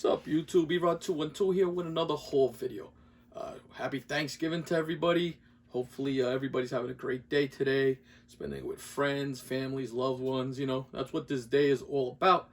What's up, YouTube? Erod212 here with another haul video. Happy Thanksgiving to everybody. Hopefully, everybody's having a great day today, spending it with friends, families, loved ones. You know, that's what this day is all about.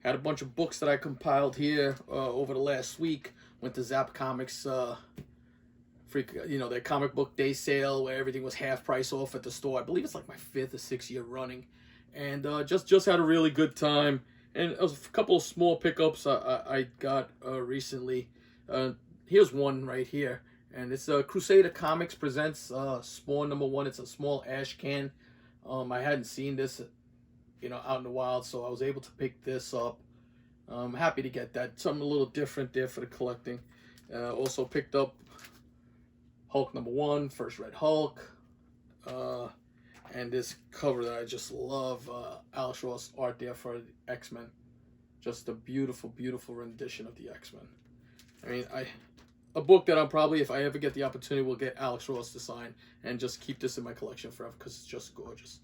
Had a bunch of books that I compiled here over the last week. Went to Zapp Comics, their comic book day sale where everything was half price off at the store. I believe it's like my 5th or 6th year running, and just had a really good time. And a couple of small pickups I got recently. Here's one right here, and it's Crusader Comics presents Spawn #1. It's a small ash can. I hadn't seen this, out in the wild, so I was able to pick this up. I'm happy to get that. Something a little different there for the collecting. Also picked up Hulk #1, First Red Hulk. And this cover that I just love, Alex Ross art there for X-Men. Just a beautiful, beautiful rendition of the X-Men. I mean, a book that I'm probably, if I ever get the opportunity, will get Alex Ross to sign and just keep this in my collection forever because it's just gorgeous.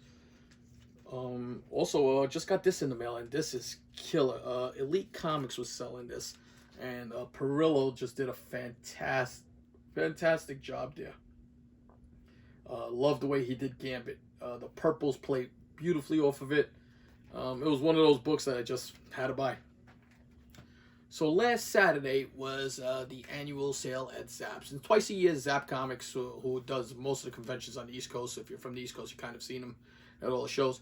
Also, just got this in the mail, and this is killer. Elite Comics was selling this, and Perillo just did a fantastic job there. Love the way he did Gambit. The purples play beautifully off of it. It was one of those books that I just had to buy. So last Saturday was the annual sale at Zapp's. And twice a year, Zapp Comics, who does most of the conventions on the East Coast. So if you're from the East Coast, you kind of seen them at all the shows.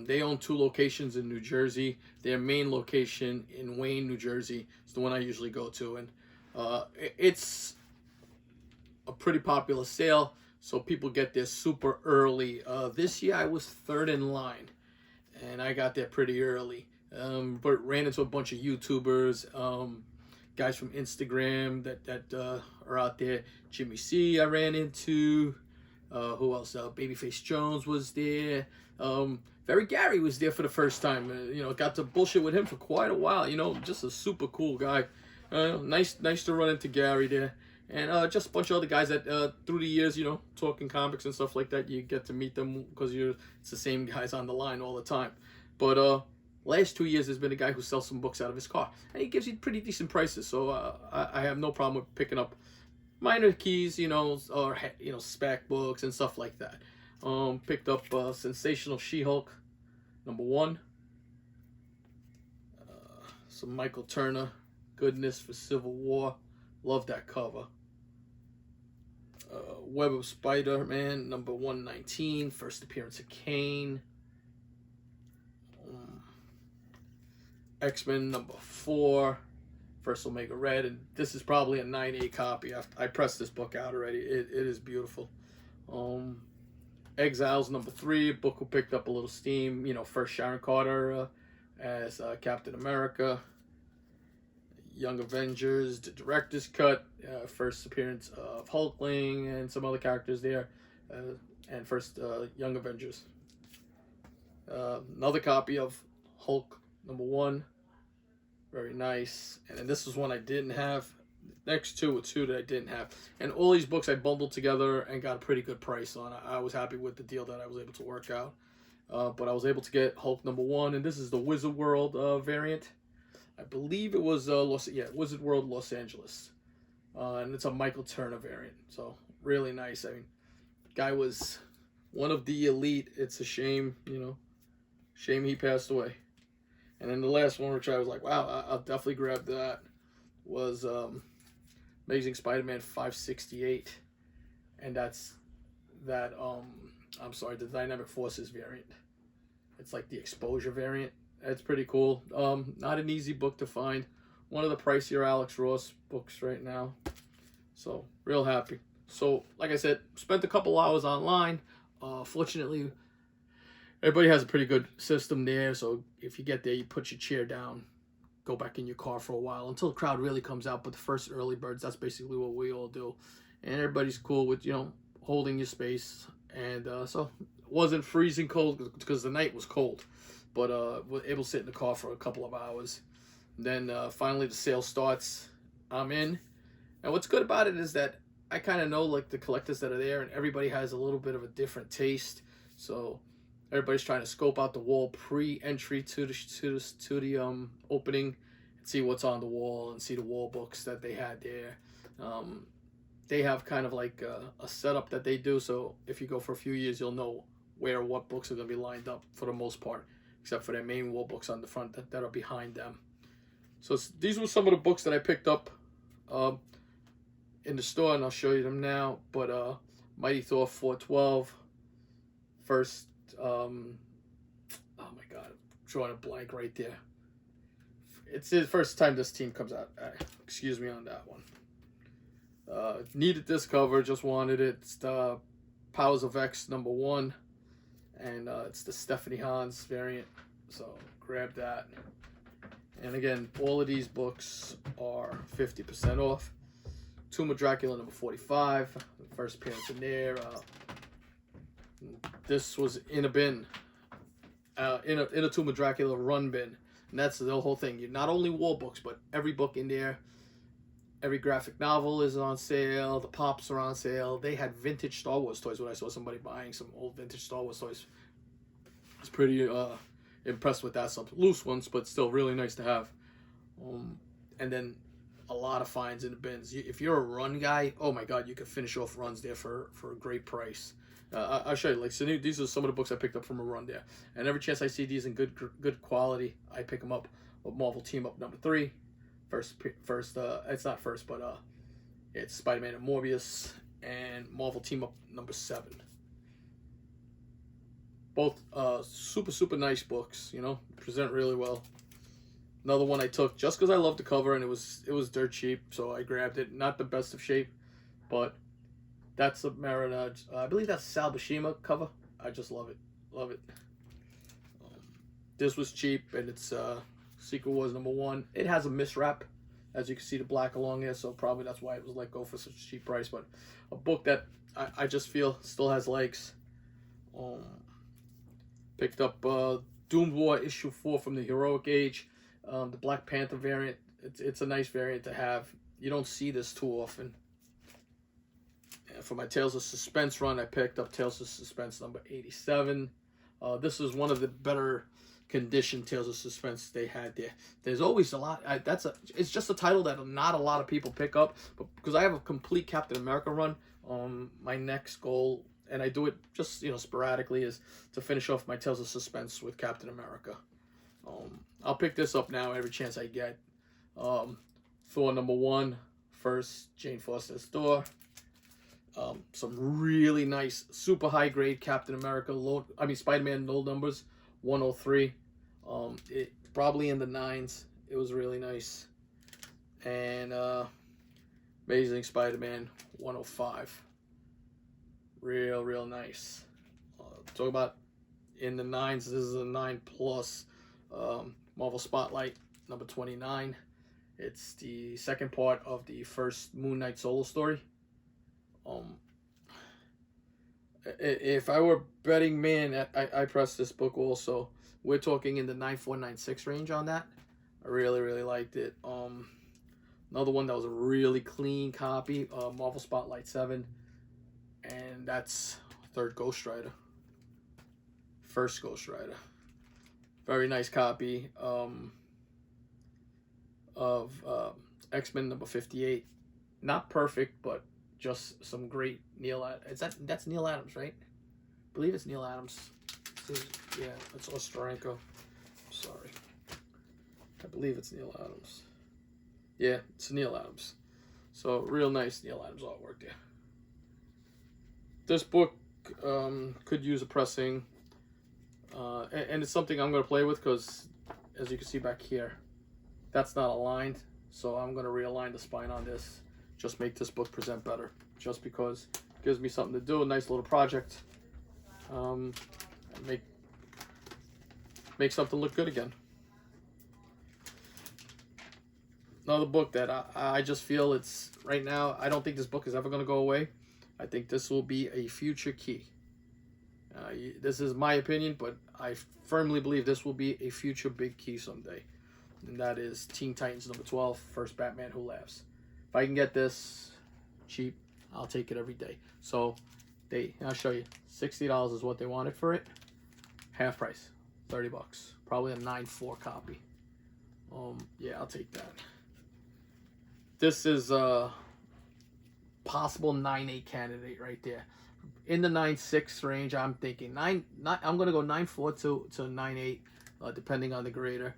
They own 2 locations in New Jersey. Their main location in Wayne, New Jersey, is the one I usually go to. And it's a pretty popular sale. So people get there super early. This year I was 3rd in line, and I got there pretty early. But ran into a bunch of YouTubers, guys from Instagram that are out there. Jimmy C I ran into. Who else? Babyface Jones was there. Very Gary was there for the first time. Got to bullshit with him for quite a while. Just a super cool guy. Nice to run into Gary there. And just a bunch of other guys that through the years, talking comics and stuff like that, you get to meet them because it's the same guys on the line all the time. But last 2 years, there's been a guy who sells some books out of his car, and he gives you pretty decent prices. So I have no problem with picking up minor keys, or spec books and stuff like that. Picked up Sensational She-Hulk #1. Some Michael Turner goodness for Civil War. Love that cover. Web of Spider-Man #119, first appearance of Kane. X-Men #4, first Omega Red, and this is probably a 9/8 copy. I pressed this book out already. It is beautiful. Exiles #3, book who picked up a little steam. First Sharon Carter as Captain America. Young Avengers, the director's cut, first appearance of Hulkling and some other characters there, and first Young Avengers. Another copy of Hulk #1, very nice. And then this was one I didn't have. Next 2 were 2 that I didn't have, and all these books I bundled together and got a pretty good price on. I was happy with the deal that I was able to work out. But I was able to get Hulk #1, and this is the Wizard World variant. I believe it was Wizard World Los Angeles, and it's a Michael Turner variant. So really nice. I mean, guy was one of the elite. It's a shame, shame he passed away. And then the last one, which I was like, wow, I'll definitely grab that, was Amazing Spider-Man 568, and that's that. The Dynamic Forces variant. It's like the Exposure variant. It's pretty cool. Not an easy book to find. One of the pricier Alex Ross books right now. So, real happy. So, like I said, spent a couple hours online. Fortunately, everybody has a pretty good system there. So, if you get there, you put your chair down, go back in your car for a while until the crowd really comes out. But the first early birds, that's basically what we all do. And everybody's cool with, holding your space. And so, it wasn't freezing cold because the night was cold. But was able to sit in the car for a couple of hours. Then finally the sale starts. I'm in. And what's good about it is that I kind of know like the collectors that are there, and everybody has a little bit of a different taste. So everybody's trying to scope out the wall pre-entry to the opening. see what's on the wall and see the wall books that they had there. They have kind of like a setup that they do, so if you go for a few years, you'll know where what books are going to be lined up for the most part, except for their main wall books on the front that are behind them. So these were some of the books that I picked up in the store, and I'll show you them now. But Mighty Thor 412, first, oh my god, I'm drawing a blank right there. It's the first time this team comes out. Excuse me on that one. Needed this cover, just wanted it. It's the Powers of X #1, and it's the Stephanie Hans variant, so grab that. And again, all of these books are 50% off. Tomb of Dracula #45, the first appearance in there. This was in a bin, in a Tomb of Dracula run bin, and that's the whole thing. You not only wall books, but every book in there. Every graphic novel is on sale. The pops are on sale. They had vintage Star Wars toys. When I saw somebody buying some old vintage Star Wars toys, I was pretty impressed with that. Some loose ones, but still really nice to have. And then a lot of finds in the bins. If you're a run guy, oh my god, you could finish off runs there for a great price. I'll show you. Like, so these are some of the books I picked up from a run there. And every chance I see these in good quality, I pick them up. Marvel Team Up #3. First, it's not first, but it's Spider-Man and Morbius, and Marvel Team Up #7. Both super nice books, you know, present really well. Another one I took just because I loved the cover, and it was dirt cheap, so I grabbed it. Not the best of shape, but that's a Marinage. I believe that's Sal Buscema cover. I just love it. This was cheap, and it's Secret Wars #1. It has a miswrap, as you can see the black along there, so probably that's why it was let go for such a cheap price. But a book that I just feel still has legs. Picked up Doomed War issue 4 from the Heroic Age, the Black Panther variant. It's a nice variant to have. You don't see this too often. And for my Tales of Suspense run, I picked up Tales of Suspense #87. This is one of the better condition Tales of Suspense they had there. There's always a lot. It's just a title that not a lot of people pick up, but because I have a complete Captain America run, my next goal, and I do it just sporadically, is to finish off my Tales of Suspense with Captain America. I'll pick this up now every chance I get. Thor #1, first Jane Foster's Thor. Some really nice, super high grade Captain America Spider-Man low numbers. 103. It probably in the 9s. It was really nice. And Amazing Spider-Man 105. Real nice. Talk about in the 9s. This is a 9+. Marvel Spotlight #29. It's the second part of the first Moon Knight solo story. If I were betting man, I pressed this book also. We're talking in the 9496 range on that. I really liked it. Another one that was a really clean copy, Marvel Spotlight 7, and that's third Ghost Rider. First Ghost Rider. Very nice copy of X-Men #58. Not perfect, but just some great Neil. That's Neil Adams, right? I believe it's Neil Adams. Yeah, it's Osterenko. Sorry, I believe it's Neil Adams. Yeah, it's Neil Adams. So real nice Neil Adams artwork there. This book could use a pressing, and it's something I'm going to play with because, as you can see back here, that's not aligned. So I'm going to realign the spine on this. Just make this book present better, just because it gives me something to do, a nice little project, and make something look good again. Another book that I just feel it's right now, I don't think this book is ever going to go away. I think this will be a future key. This is my opinion, but I firmly believe this will be a future big key someday, and that is Teen Titans #12, first Batman Who Laughs. If I can get this cheap, I'll take it every day. So I'll show you. $60 is what they wanted for it. Half price, $30. Probably a 9.4 copy. Yeah, I'll take that. This is a possible 9.8 candidate right there. In the 9.6 range, I'm thinking nine. I'm gonna go 9.4 to 9.8, depending on the grader.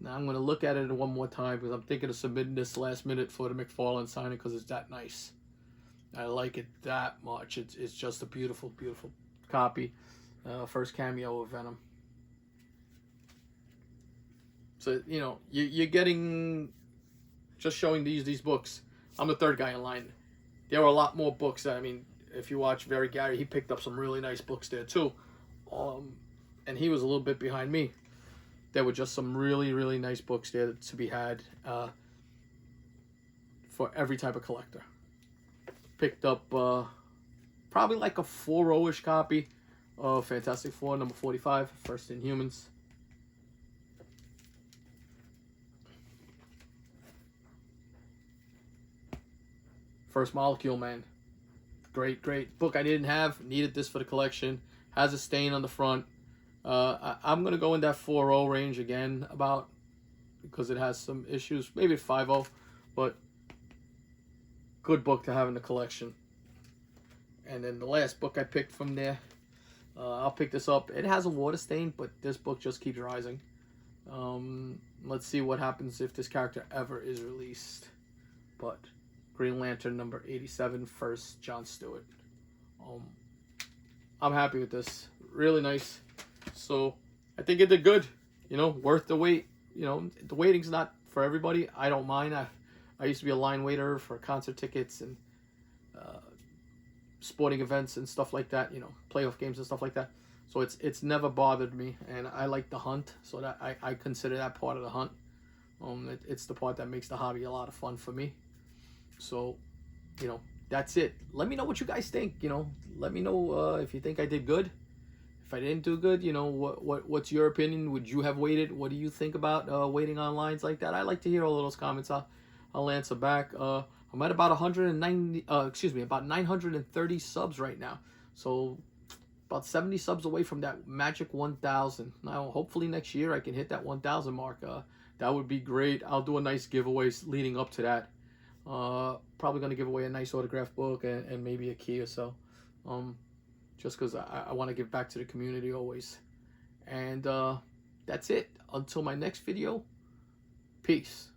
Now I'm gonna look at it one more time because I'm thinking of submitting this last minute for the McFarlane signing because it's that nice. I like it that much. It's just a beautiful, beautiful copy. First cameo of Venom. So you know you're getting, just showing these books. I'm the third guy in line. There were a lot more books. I mean, if you watch Very Gary, he picked up some really nice books there too, and he was a little bit behind me. There were just some really, really nice books there to be had for every type of collector. Picked up probably like a 4.0-ish copy of Fantastic Four number 45, First Inhumans. First Molecule Man. Great, great book I didn't have. Needed this for the collection. Has a stain on the front. I'm going to go in that 4.0 range again about, because it has some issues. Maybe 5.0, but good book to have in the collection. And then the last book I picked from there, I'll pick this up. It has a water stain, but this book just keeps rising. Let's see what happens if this character ever is released. But Green Lantern number 87, first John Stewart. I'm happy with this. Really nice. So I think it did good. You know, worth the wait. You know, the waiting's not for everybody. I don't mind. I used to be a line waiter for concert tickets and sporting events and stuff like that. You know, playoff games and stuff like that. So it's never bothered me, and I like the hunt. So that I consider that part of the hunt. It's the part that makes the hobby a lot of fun for me. So, you know, that's it. Let me know what you guys think. You know, let me know if you think I did good. If I didn't do good, you know, what's your opinion? Would you have waited? What do you think about waiting on lines like that? I like to hear all of those comments. I'll answer back. I'm at about 190. About 930 subs right now. So about 70 subs away from that magic 1,000. Now, hopefully next year I can hit that 1,000 mark. That would be great. I'll do a nice giveaways leading up to that. Probably going to give away a nice autograph book and maybe a key or so. Just because I want to give back to the community always. And that's it. Until my next video, peace.